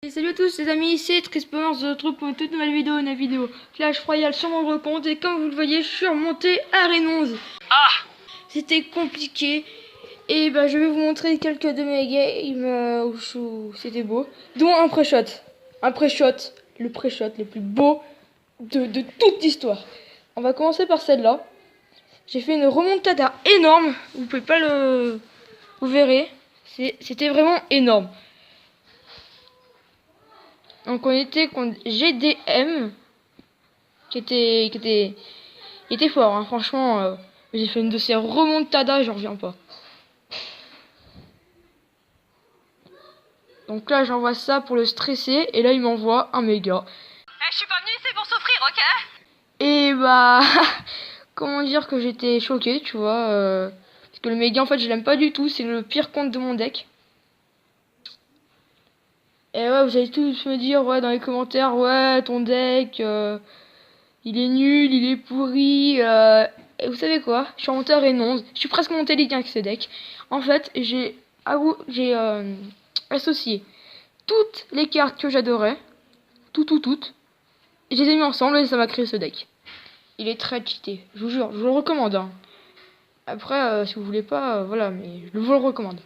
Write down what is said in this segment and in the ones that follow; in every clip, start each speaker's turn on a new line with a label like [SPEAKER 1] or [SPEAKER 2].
[SPEAKER 1] Et salut à tous les amis, c'est Trisper, on se retrouve pour une toute nouvelle vidéo, Clash Royale sur mon recompte. Et comme vous le voyez, je suis remonté à Renons. C'était compliqué. Et bah je vais vous montrer quelques de mes games où c'était beau. Dont un pré-shot. Le pré-shot le plus beau de toute l'histoire. On va commencer par celle-là. J'ai fait une remontada énorme. Vous pouvez pas le... Vous verrez. C'était vraiment énorme. Donc on était contre GDM qui était fort, hein. Franchement, j'ai fait une de ces remontadas, j'en reviens pas. Donc là j'envoie ça pour le stresser et là il m'envoie un méga.
[SPEAKER 2] Je suis pas venue ici pour souffrir, ok?
[SPEAKER 1] Et bah comment dire que j'étais choqué, tu vois, parce que le méga en fait je l'aime pas du tout, c'est le pire compte de mon deck. Et ouais, vous allez tous me dire ouais dans les commentaires, ouais ton deck il est nul, il est pourri. Et vous savez quoi? Je suis monté à Renons. Je suis presque monté Ligue 1 avec ce deck. En fait, j'ai associé toutes les cartes que j'adorais. Toutes. Je les ai mis ensemble et ça m'a créé ce deck. Il est très cheaté. Je vous jure, je vous le recommande. Hein. Après, si vous voulez pas, voilà, mais je vous le recommande.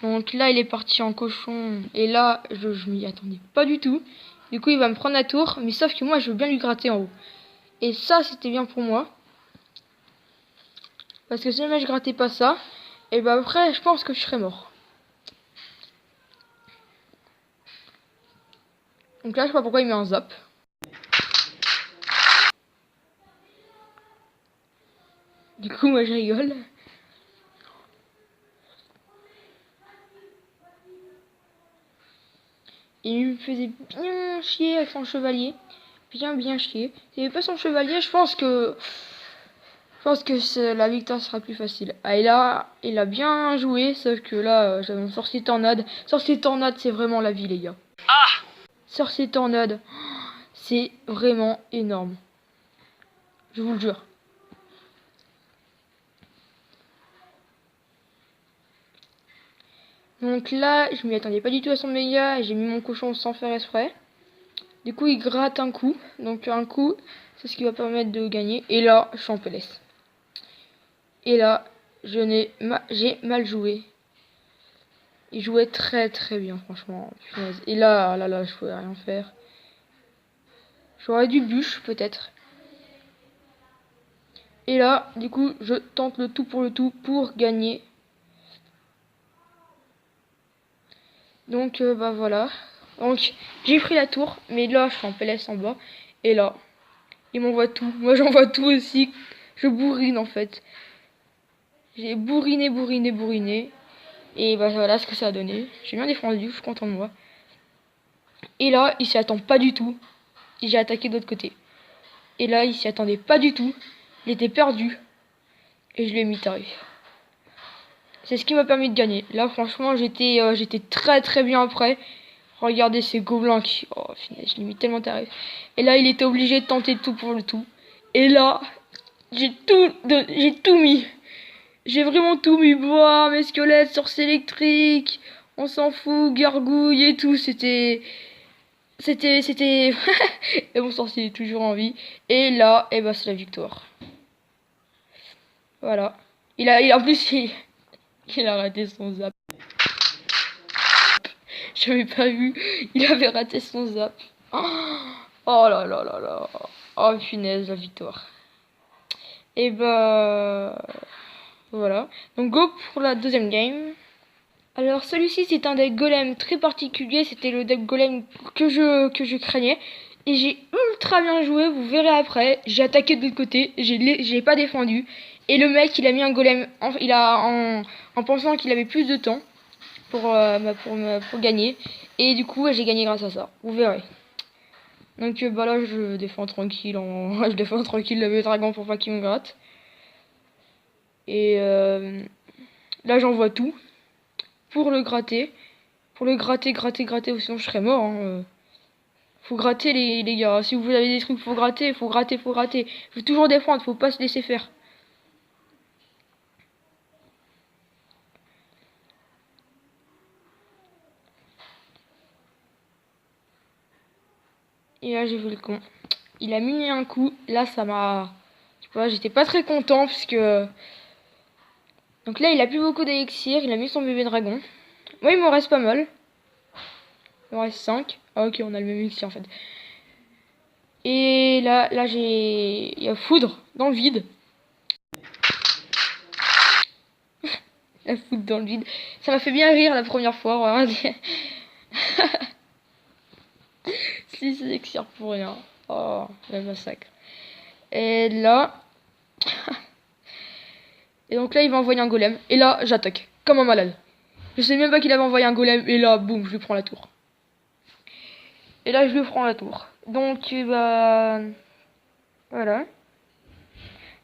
[SPEAKER 1] Donc là, il est parti en cochon. Et là, je m'y attendais pas du tout. Du coup, il va me prendre la tour. Mais sauf que moi, je veux bien lui gratter en haut. Et ça, c'était bien pour moi. Parce que si jamais je grattais pas ça, et bah après, je pense que je serais mort. Donc là, je sais pas pourquoi il met un zap. Du coup, moi, je rigole. Il me faisait bien chier avec son chevalier. Bien chier. S'il n'y avait pas son chevalier, je pense que la victoire sera plus facile. Ah, et là, il a bien joué, sauf que là, j'avais mon sorcier tornade. Sorcier tornade, c'est vraiment la vie, les gars. Sorcier tornade, c'est vraiment énorme. Je vous le jure. Donc là, je m'y attendais pas du tout à son méga et j'ai mis mon cochon sans faire exprès. Du coup, il gratte un coup. Donc un coup, c'est ce qui va permettre de gagner. Et là, je suis en PLS. Et là, j'ai mal joué. Il jouait très bien, franchement. Et là, je pouvais rien faire. J'aurais dû bûche, peut-être. Et là, du coup, je tente le tout pour gagner. Donc, bah voilà. Donc, j'ai pris la tour, mais là, je suis en PLS en bas. Et là, il m'envoie tout. Moi, j'envoie tout aussi. Je bourrine, en fait. J'ai bourriné. Et bah voilà ce que ça a donné. J'ai bien défendu, je suis content de moi. Et là, il s'y attend pas du tout. J'ai attaqué de l'autre côté. Et là, il s'y attendait pas du tout. Il était perdu. Et je l'ai mis taré. C'est ce qui m'a permis de gagner. Là, franchement, j'étais très bien après. Regardez ces gobelins qui... Oh, finesse, je l'ai mis tellement taré. Et là, il était obligé de tenter tout pour le tout. Et là, j'ai tout mis. J'ai vraiment tout mis. Bois, mes squelettes, sorciers électriques. On s'en fout, gargouille et tout. C'était... Et mon sorcier est toujours en vie. Et là, et bah, c'est la victoire. Voilà. En plus, il a raté son zap. J'avais pas vu. Il avait raté son zap. Oh là là. Oh, punaise, la victoire. Et bah... Voilà. Donc, go pour la deuxième game. Alors, celui-ci, c'est un deck golem très particulier. C'était le deck golem que je craignais. Et j'ai ultra bien joué, vous verrez après. J'ai attaqué de l'autre côté, j'ai pas défendu. Et le mec, il a mis un golem en pensant qu'il avait plus de temps pour gagner. Et du coup, j'ai gagné grâce à ça. Vous verrez. Donc bah là, je défends tranquille. Je défends tranquille le dragon pour pas qu'il me gratte. Et là, j'envoie tout pour le gratter. Pour le gratter, sinon je serais mort. Hein. Faut gratter les gars. Si vous avez des trucs, faut gratter. Faut toujours défendre, faut pas se laisser faire. Et là, j'ai vu le con. Il a mis un coup. Là, ça m'a... Tu vois, j'étais pas très content puisque... Donc là, il a plus beaucoup d'élixir. Il a mis son bébé dragon. Moi, il m'en reste pas mal. Il m'en reste 5. Ah ok, on a le même élixir en fait. Et là j'ai... Il y a foudre dans le vide. La foudre dans le vide. Ça m'a fait bien rire la première fois. Regardez. 6 élixirs pour rien. Oh, le massacre. Et là... Et donc là, il va envoyer un golem. Et là, j'attaque. Comme un malade. Je sais même pas qu'il avait envoyé un golem. Et là, boum, je lui prends la tour. Et là, je lui prends la tour. Donc, bah... Voilà.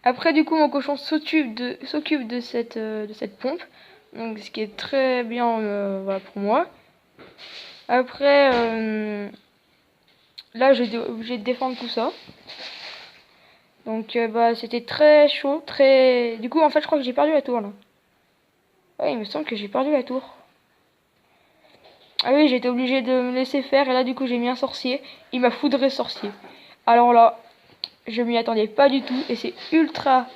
[SPEAKER 1] Après, du coup, mon cochon s'occupe de cette pompe. Donc, ce qui est très bien voilà, pour moi. Après, là, j'ai obligé de défendre tout ça. Donc, bah, c'était très chaud, très... Du coup, en fait, je crois que j'ai perdu la tour, là. Ouais, il me semble que j'ai perdu la tour. Ah oui, j'étais obligé de me laisser faire. Et là, du coup, j'ai mis un sorcier. Il m'a foudré sorcier. Alors là, je m'y attendais pas du tout. Et c'est ultra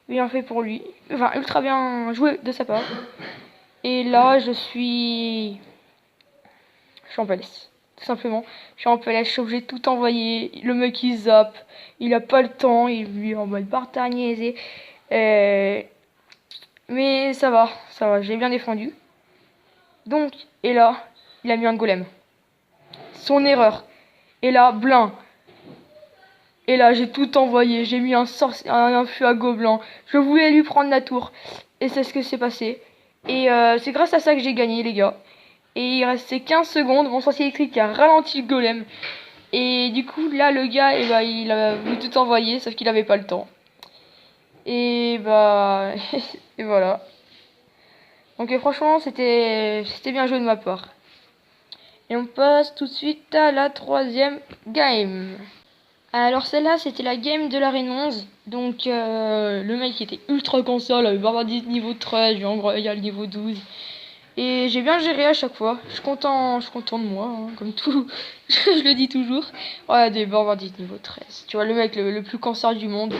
[SPEAKER 1] bien fait pour lui. Enfin, ultra bien joué de sa part. Et là, je suis en PLS. Tout simplement. Je suis en PLS, je suis obligé de tout envoyer. Le mec, il zappe. Il a pas le temps. Il est en mode barbare. Mais ça va. J'ai bien défendu. Donc, et là, il a mis un golem. Son erreur. Et là, blin. Et là, j'ai tout envoyé. J'ai mis un feu à gobelin. Je voulais lui prendre la tour. Et c'est ce que s'est passé. Et c'est grâce à ça que j'ai gagné, les gars. Et il restait 15 secondes. Mon sorcier électrique a ralenti le golem. Et du coup, là, le gars, eh ben, il a voulu tout envoyer. Sauf qu'il avait pas le temps. Et bah... et voilà. Donc franchement, c'était bien joué de ma part. Et on passe tout de suite à la 3e game. Alors celle-là, c'était la game de l'arène 11. Donc le mec était ultra console, avec barbardise niveau 13, royal niveau 12. Et j'ai bien géré à chaque fois. Je suis content de moi, hein, comme tout. Je le dis toujours. Ouais, des barbardises niveau 13. Tu vois, le mec le plus cancer du monde.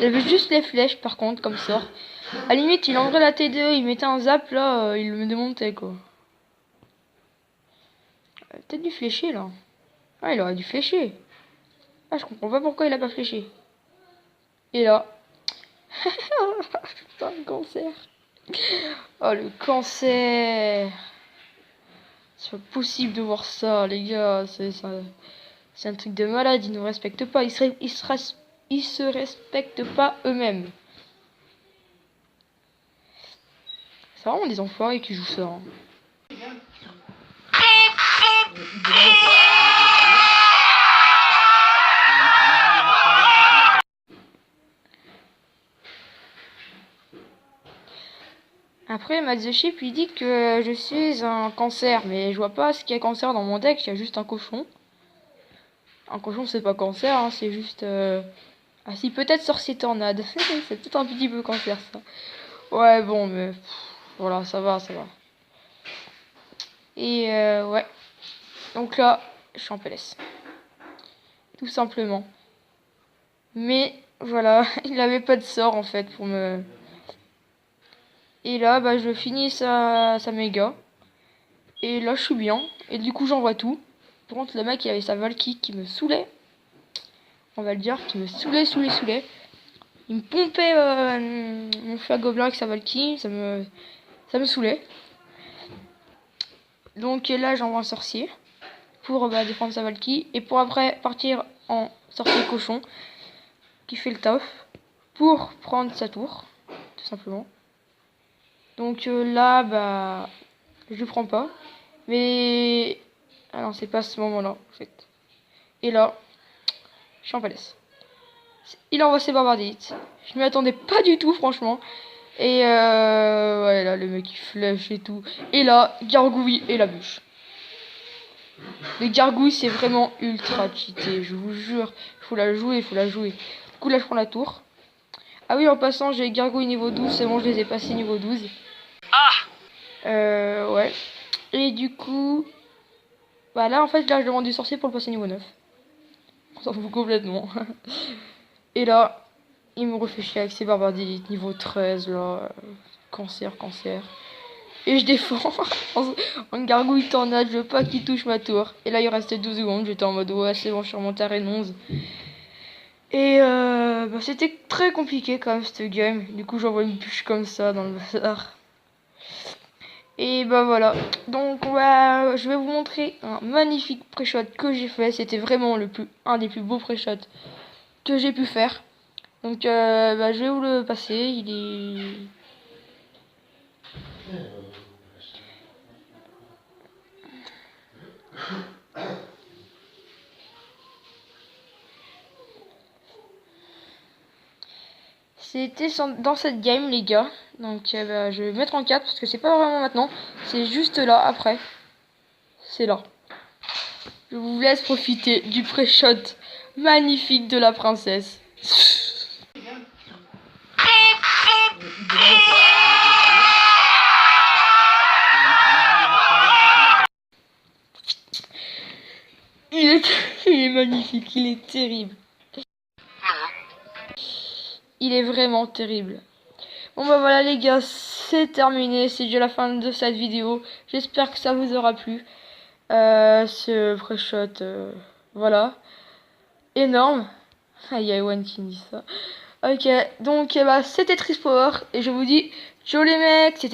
[SPEAKER 1] Il avait juste les flèches par contre, comme ça. À la limite, il enlevait la T2, il mettait un zap là, il me démontait quoi. Peut-être du fléché là. Ah, il aurait dû flécher. Ah, je comprends pas pourquoi il a pas fléché. Et là. Putain, le cancer. Oh, le cancer. C'est pas possible de voir ça, les gars. C'est un truc de malade. Ils ne respectent pas. Ils se respectent pas eux-mêmes. C'est vraiment des enfoirés qui jouent ça. Hein. Après, Matt the Sheep, il dit que je suis un cancer, mais je vois pas ce qu'il y a cancer dans mon deck, il y a juste un cochon. Un cochon, c'est pas cancer, hein, c'est juste... Ah si, peut-être sorcier tornade. C'est tout un petit peu cancer, ça. Ouais, bon, mais... voilà, ça va. Et ouais. Donc là, je suis en PLS. Tout simplement. Mais, voilà, il avait pas de sort, en fait, pour me... Et là, bah, je finis sa méga. Et là, je suis bien. Et du coup, j'envoie tout. Par contre, le mec, il avait sa Valky qui me saoulait. On va le dire, qui me saoulait. Il me pompait mon feu à gobelin avec sa Valky. Ça me saoulait. Donc là, j'envoie un sorcier. Pour défendre sa Valky. Et pour après partir en sorcier cochon. Qui fait le taf. Pour prendre sa tour. Tout simplement. Donc là, bah... je le prends pas. Mais... ah non, c'est pas à ce moment-là, en fait. Et là, je suis en PLS. Il envoie ses barbardites. Je m'y attendais pas du tout, franchement. Et ouais, là, le mec, il flèche et tout. Et là, gargouille et la bûche. Les gargouilles, c'est vraiment ultra cheaté, je vous jure. Il faut la jouer. Du coup, là, je prends la tour. Ah oui, en passant, j'ai gargouille niveau 12. C'est bon, je les ai passés niveau 12.
[SPEAKER 2] Ah!
[SPEAKER 1] Ouais. Et du coup... Bah là, en fait, là, je demande du sorcier pour le passer niveau 9. On s'en fout complètement. Et là, il me refait chier avec ses barbardites, niveau 13, là. Cancer. Et je défends en gargouille tornade, je veux pas qu'il touche ma tour. Et là, il restait 12 secondes, j'étais en mode ouais, c'est bon, je suis remonté à Arène 11. Et bah, c'était très compliqué quand même cette game. Du coup, j'envoie une bûche comme ça dans le bazar. Et bah voilà. Donc je vais vous montrer un magnifique pré-shot que j'ai fait. C'était vraiment un des plus beaux pré-shots que j'ai pu faire. Donc bah, je vais vous le passer. Il est... C'était dans cette game, les gars. Donc bah, je vais mettre en 4 parce que c'est pas vraiment maintenant. C'est juste là, après. C'est là. Je vous laisse profiter du pré-shot magnifique de la princesse. Il est magnifique, il est terrible. Il est vraiment terrible. Bon bah voilà les gars, c'est terminé, c'est déjà la fin de cette vidéo. J'espère que ça vous aura plu. Ce pré-shot, voilà. Énorme. Ah, il y a Ewan qui me dit ça. Ok, donc bah, c'était Triste Power. Et je vous dis, ciao les mecs, c'était